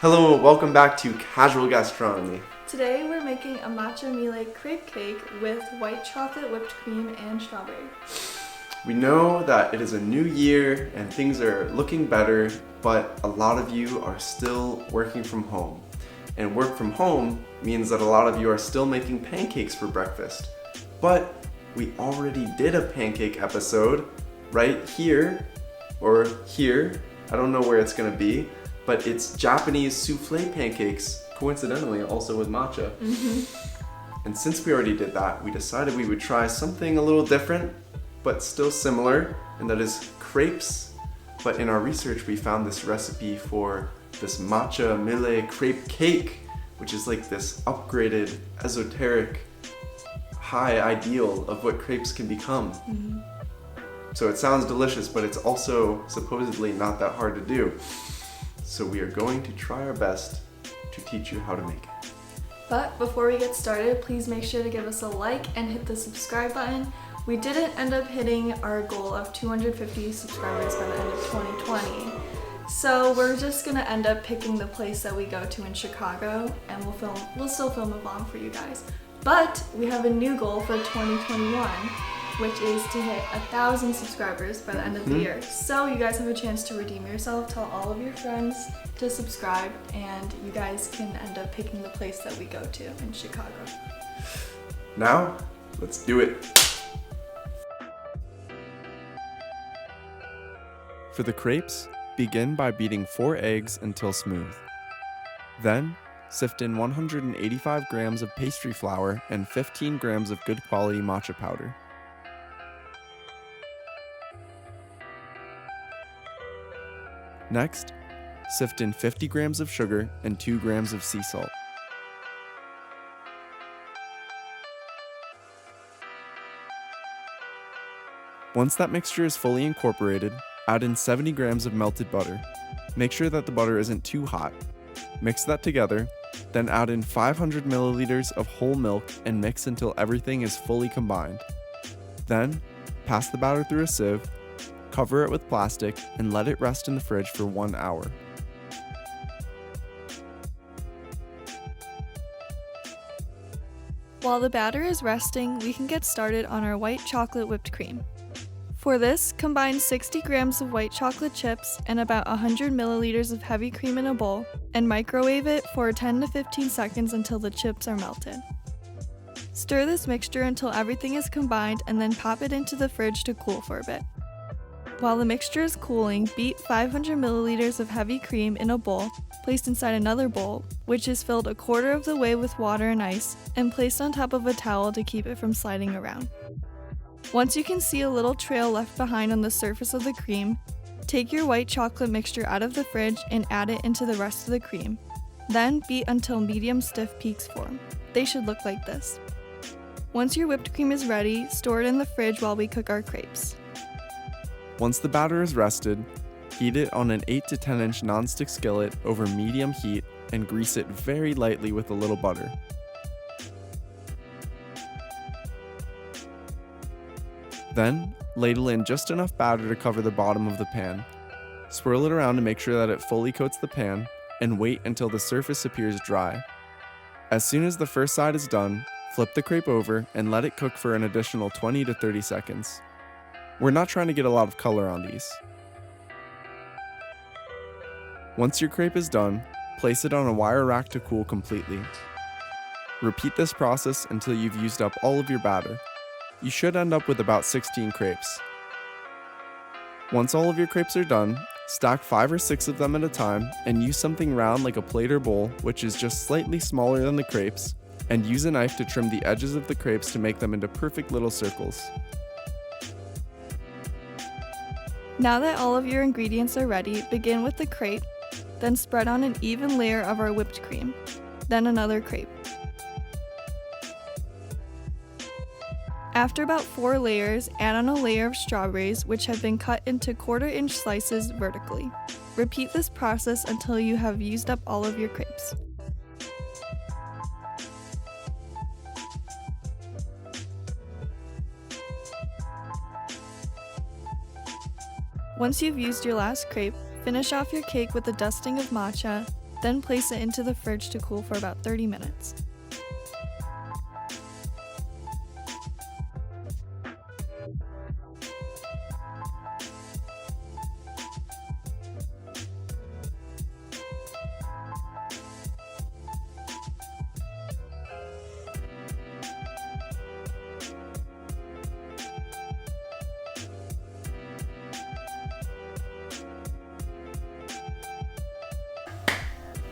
Hello, welcome back to Casual Gastronomy. Today we're making a Matcha Mille Crepe cake with white chocolate, whipped cream, and strawberry. We know that it is a new year and things are looking better, but a lot of you are still working from home. And work from home means that a lot of you are still making pancakes for breakfast. But we already did a pancake episode right here, or here, I don't know where it's gonna be, but it's Japanese souffle pancakes, coincidentally also with matcha. And since we already did that, we decided we would try something a little different, but still similar, and that is crepes. But in our research, we found this recipe for this Matcha Mille Crepe cake, which is like this upgraded, esoteric, high ideal of what crepes can become. So it sounds delicious, but it's also supposedly not that hard to do. So we are going to try our best to teach you how to make it. But before we get started, please make sure to give us a like and hit the subscribe button. We didn't end up hitting our goal of 250 subscribers by the end of 2020. So we're just gonna end up picking the place that we go to in Chicago, and we'll still film a vlog for you guys. But we have a new goal for 2021, which is to hit 1,000 subscribers by the end of the year. So you guys have a chance to redeem yourself, tell all of your friends to subscribe, and you guys can end up picking the place that we go to in Chicago. Now, let's do it. For the crepes, begin by beating 4 eggs until smooth. Then, sift in 185 grams of pastry flour and 15 grams of good quality matcha powder. Next, sift in 50 grams of sugar and 2 grams of sea salt. Once that mixture is fully incorporated, add in 70 grams of melted butter. Make sure that the butter isn't too hot. Mix that together, then add in 500 milliliters of whole milk and mix until everything is fully combined. Then, pass the batter through a sieve, cover it with plastic, and let it rest in the fridge for 1 hour. While the batter is resting, we can get started on our white chocolate whipped cream. For this, combine 60 grams of white chocolate chips and about 100 milliliters of heavy cream in a bowl, and microwave it for 10 to 15 seconds until the chips are melted. Stir this mixture until everything is combined, and then pop it into the fridge to cool for a bit. While the mixture is cooling, beat 500 milliliters of heavy cream in a bowl, placed inside another bowl, which is filled a quarter of the way with water and ice, and placed on top of a towel to keep it from sliding around. Once you can see a little trail left behind on the surface of the cream, take your white chocolate mixture out of the fridge and add it into the rest of the cream. Then beat until medium stiff peaks form. They should look like this. Once your whipped cream is ready, store it in the fridge while we cook our crepes. Once the batter is rested, heat it on an 8 to 10 inch nonstick skillet over medium heat and grease it very lightly with a little butter. Then, ladle in just enough batter to cover the bottom of the pan. Swirl it around to make sure that it fully coats the pan, and wait until the surface appears dry. As soon as the first side is done, flip the crepe over and let it cook for an additional 20 to 30 seconds. We're not trying to get a lot of color on these. Once your crepe is done, place it on a wire rack to cool completely. Repeat this process until you've used up all of your batter. You should end up with about 16 crepes. Once all of your crepes are done, stack 5 or 6 of them at a time and use something round like a plate or bowl, which is just slightly smaller than the crepes, and use a knife to trim the edges of the crepes to make them into perfect little circles. Now that all of your ingredients are ready, begin with the crepe, then spread on an even layer of our whipped cream, then another crepe. After about 4 layers, add on a layer of strawberries, which have been cut into 1/4 inch slices vertically. Repeat this process until you have used up all of your crepes. Once you've used your last crepe, finish off your cake with a dusting of matcha, then place it into the fridge to cool for about 30 minutes.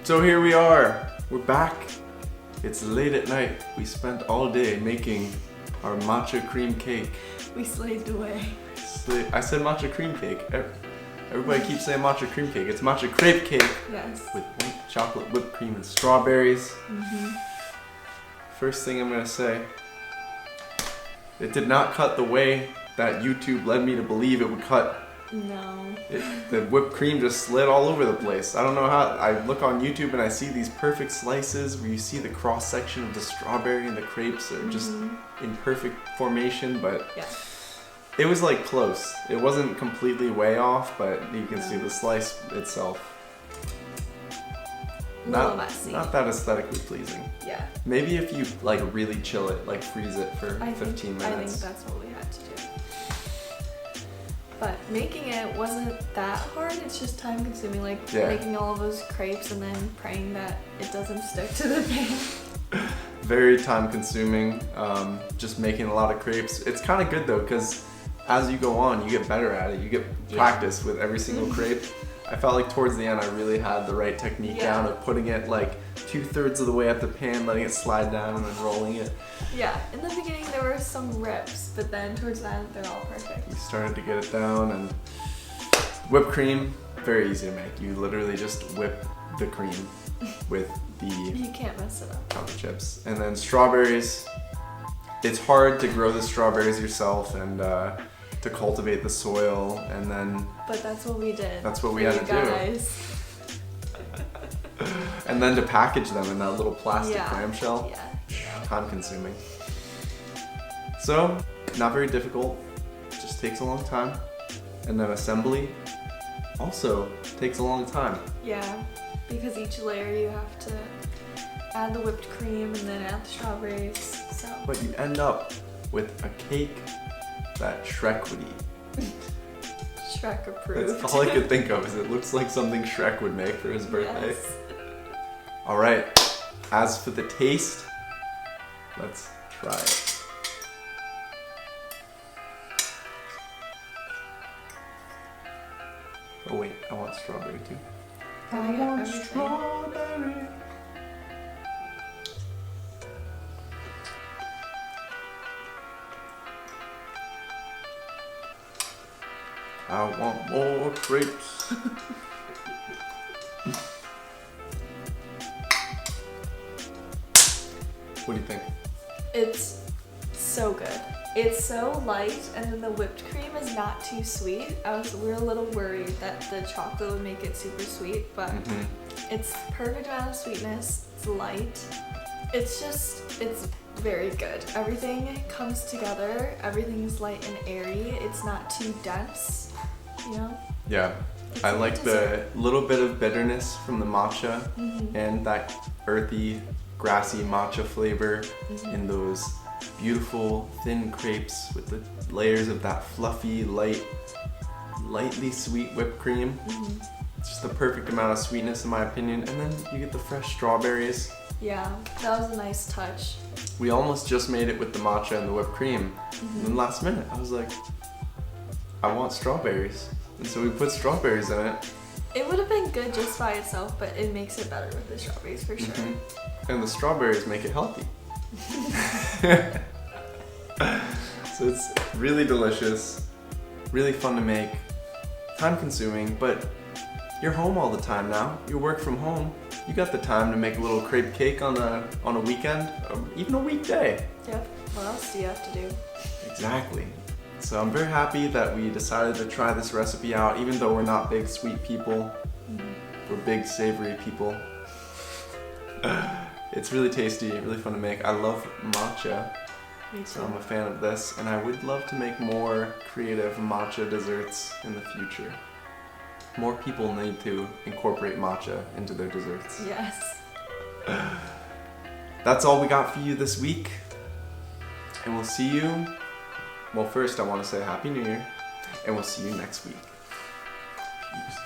So here we are, we're back. It's late at night. We spent all day making our matcha cream cake. We slaved away. I said matcha cream cake. Everybody keeps saying matcha cream cake. It's matcha crepe cake. Yes. With white chocolate, whipped cream, and strawberries. Mm-hmm. First thing I'm gonna say, it did not cut the way that YouTube led me to believe it would cut. No. The whipped cream just slid all over the place. I don't know how. I look on YouTube and I see these perfect slices where you see the cross section of the strawberry and the crepes are just in perfect formation, but yeah. It was like close. It wasn't completely way off, but you can see the slice itself. Not that aesthetically pleasing. Yeah. Maybe if you like really chill it, like freeze it for 15 minutes. I think that's what we had to do. But making it wasn't that hard, it's just time consuming, like making all of those crepes and then praying that it doesn't stick to the pan. Very time consuming, just making a lot of crepes. It's kind of good though, because as you go on, you get better at it. You get practice with every single crepe. I felt like towards the end I really had the right technique down of putting it like 2/3 of the way up the pan, letting it slide down and then rolling it. Yeah, in the beginning there were some rips, but then towards the end they're all perfect. We started to get it down, and whipped cream, very easy to make. You literally just whip the cream with the you can't mess it up. chocolate chips. And then strawberries, it's hard to grow the strawberries yourself and to cultivate the soil, and then but that's what we did. That's what we had to do. And then to package them in that little plastic clamshell. Yeah. Time consuming. So, not very difficult, just takes a long time. And then assembly also takes a long time. Yeah, because each layer you have to add the whipped cream and then add the strawberries. So. But you end up with a cake that Shrek would eat. Shrek approved. That's all I could think of, is it looks like something Shrek would make for his birthday. Yes. All right, as for the taste, let's try it. Oh wait, I want strawberry too. I want strawberry. I want more crepes. What do you think? It's so good. It's so light, and then the whipped cream is not too sweet. We were a little worried that the chocolate would make it super sweet, but it's perfect amount of sweetness. It's light. It's very good. Everything comes together. Everything's light and airy. It's not too dense, you know? Yeah. I like the little bit of bitterness from the matcha and that earthy, grassy matcha flavor in those beautiful thin crepes with the layers of that fluffy, lightly sweet whipped cream. It's just the perfect amount of sweetness in my opinion. And then you get the fresh strawberries. Yeah, that was a nice touch. We almost just made it with the matcha and the whipped cream. And then last minute, I was like, I want strawberries. And so we put strawberries in it. It would have been good just by itself, but it makes it better with the strawberries for sure. And the strawberries make it healthy. So it's really delicious, really fun to make, time consuming, but you're home all the time now. You work from home. You got the time to make a little crepe cake on a weekend, or even a weekday. Yep. What else do you have to do? Exactly. So I'm very happy that we decided to try this recipe out, even though we're not big sweet people. We're big savory people. It's really tasty, really fun to make. I love matcha. Me too. So I'm a fan of this, and I would love to make more creative matcha desserts in the future. More people need to incorporate matcha into their desserts. Yes. That's all we got for you this week. And we'll see you. Well, first I want to say Happy New Year. And we'll see you next week. Peace.